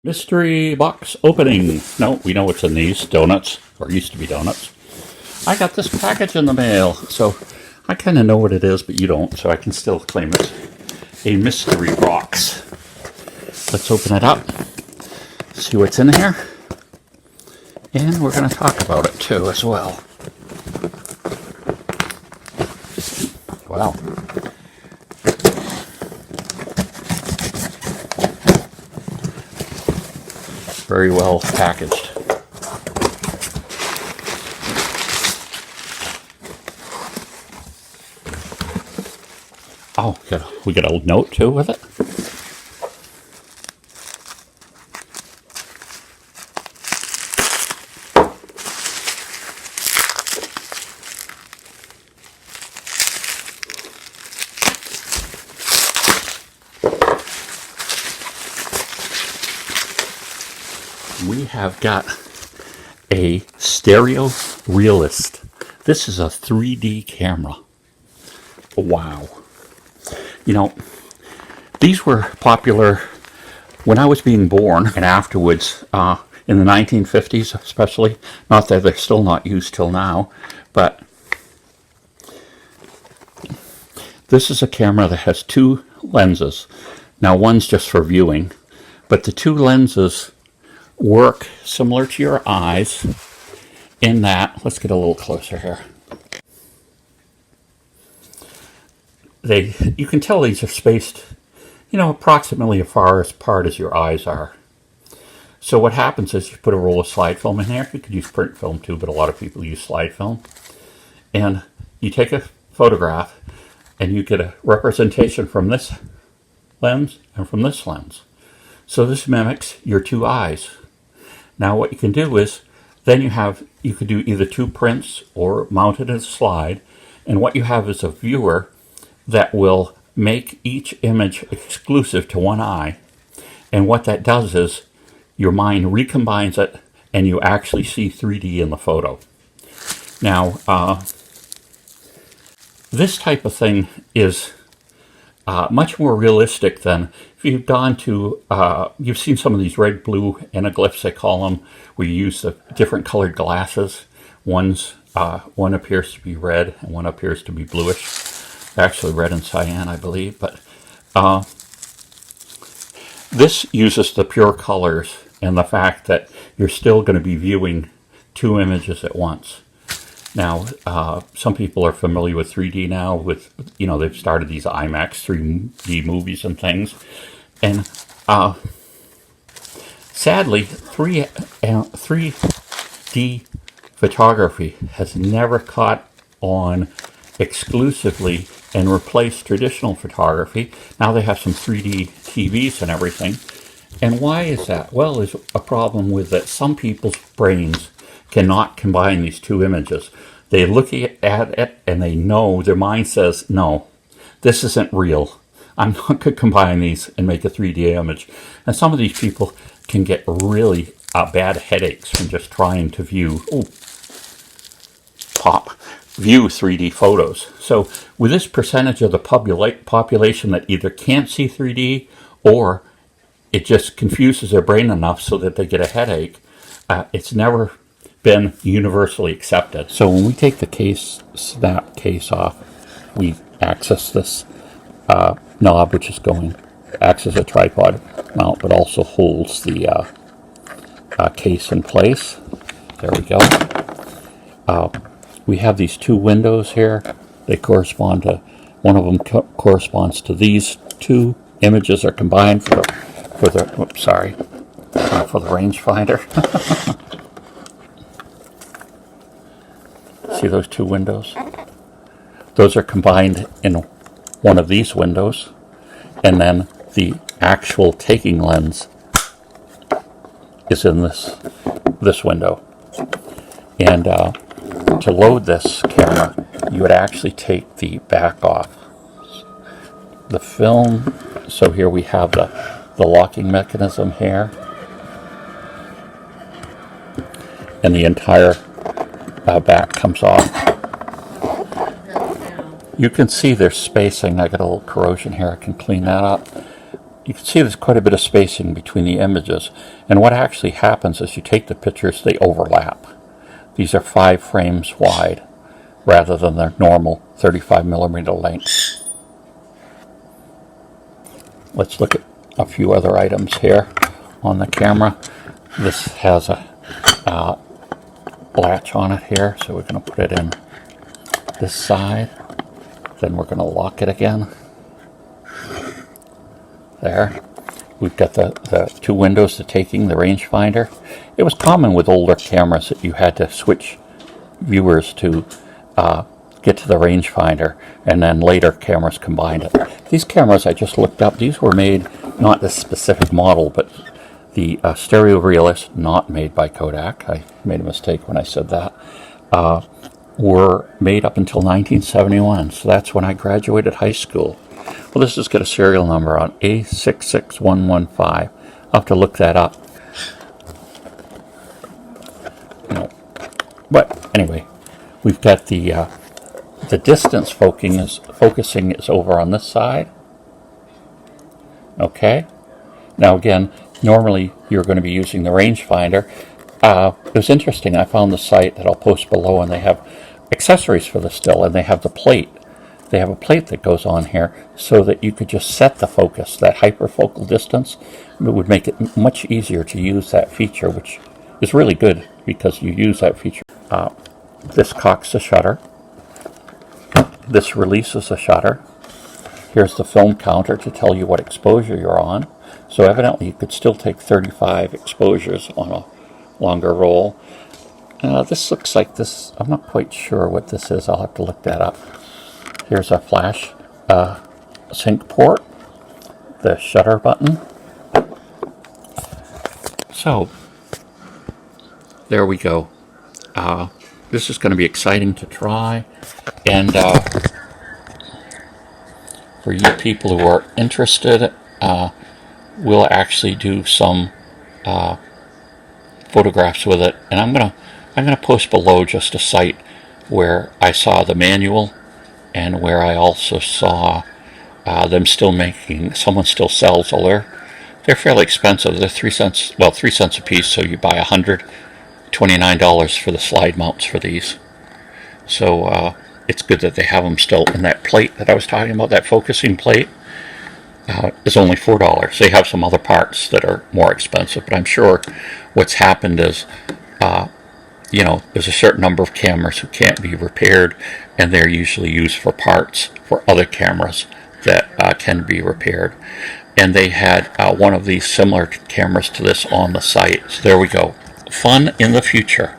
Mystery box opening. No, we know what's in these. Donuts, or used to be donuts. I got this package in the mail, so I kind of know what it is, but you don't, so I can still claim it's a mystery box. Let's open it up, see what's in here, and we're going to talk about it too as well. Wow. Very well packaged. Oh, we got a note too with it. We have got a Stereo Realist. This is a 3D camera. Wow. You know, these were popular when I was being born and afterwards, in the 1950s especially. Not that they're still not used till now, but this is a camera that has two lenses. Now one's just for viewing, but the two lenses work similar to your eyes in that, let's get a little closer here. You can tell these are spaced, approximately as far apart as your eyes are. So what happens is you put a roll of slide film in there. You could use print film too, but a lot of people use slide film. And you take a photograph and you get a representation from this lens and from this lens. So this mimics your two eyes. Now what you can do is, then you could do either two prints or mount it as a slide, and what you have is a viewer that will make each image exclusive to one eye, and what that does is your mind recombines it and you actually see 3D in the photo. Now, this type of thing is much more realistic than if you've gone to, you've seen some of these red, blue anaglyphs, they call them, where you use the different colored glasses. One appears to be red and one appears to be bluish. Actually red and cyan, I believe. But this uses the pure colors and the fact that you're still going to be viewing two images at once. Now, some people are familiar with 3D now. They've started these IMAX 3D movies and things, and sadly, 3D photography has never caught on exclusively and replaced traditional photography. Now they have some 3D TVs and everything. And why is that? Well, there's a problem with that. Some people's brains cannot combine these two images. They look at it and they know, their mind says, no, this isn't real. I'm not going to combine these and make a 3D image. And some of these people can get really bad headaches from just trying to view 3D photos. So with this percentage of the population that either can't see 3D or it just confuses their brain enough so that they get a headache, it's never been universally accepted. So when we take the snap case off, we access this knob, which is acts as a tripod mount, but also holds the case in place. There we go. We have these two windows here. They correspond to, one of them corresponds to these two images are combined for the rangefinder. See those two windows? Those are combined in one of these windows, and then the actual taking lens is in this window. And to load this camera, you would actually take the back off the film. So here we have the locking mechanism here, and the entire back comes off. You can see there's spacing. I got a little corrosion here. I can clean that up. you can see there's quite a bit of spacing between the images. And what actually happens is you take the pictures, they overlap. These are 5 frames wide rather than their normal 35mm length. Let's look at a few other items here on the camera. This has a latch on it here, so we're going to put it in this side. Then we're going to lock it again. There. We've got the 2 windows to taking the rangefinder. It was common with older cameras that you had to switch viewers to get to the rangefinder, and then later cameras combined it. These cameras I just looked up, these were made, not this specific model, but the Stereo Realist, not made by Kodak, I made a mistake when I said that, were made up until 1971, so that's when I graduated high school. Well, this has got a serial number on A66115. I'll have to look that up. No. But anyway, we've got the distance focusing is over on this side. Okay. Now again, normally you're going to be using the rangefinder. It was interesting. I found the site that I'll post below, and they have accessories for the still, and they have the plate. They have a plate that goes on here so that you could just set the focus, that hyperfocal distance. It would make it much easier to use that feature, which is really good because you use that feature. This cocks the shutter. This releases the shutter. Here's the film counter to tell you what exposure you're on. So evidently you could still take 35 exposures on a longer roll. This looks like this. I'm not quite sure what this is. I'll have to look that up. Here's a flash sync port, the shutter button. So there we go. This is going to be exciting to try, and for you people who are interested, we'll actually do some photographs with it, and I'm gonna post below just a site where I saw the manual and where I also saw them still making. Someone still sells all they're fairly expensive. They're 3 cents, well, 3 cents a piece, so you buy 100, $29 for the slide mounts for these. So it's good that they have them still in that plate that I was talking about, that focusing plate. Is only $4. They have some other parts that are more expensive, but I'm sure what's happened is, there's a certain number of cameras who can't be repaired, and they're usually used for parts for other cameras that can be repaired. And they had one of these similar cameras to this on the site. So there we go. Fun in the future.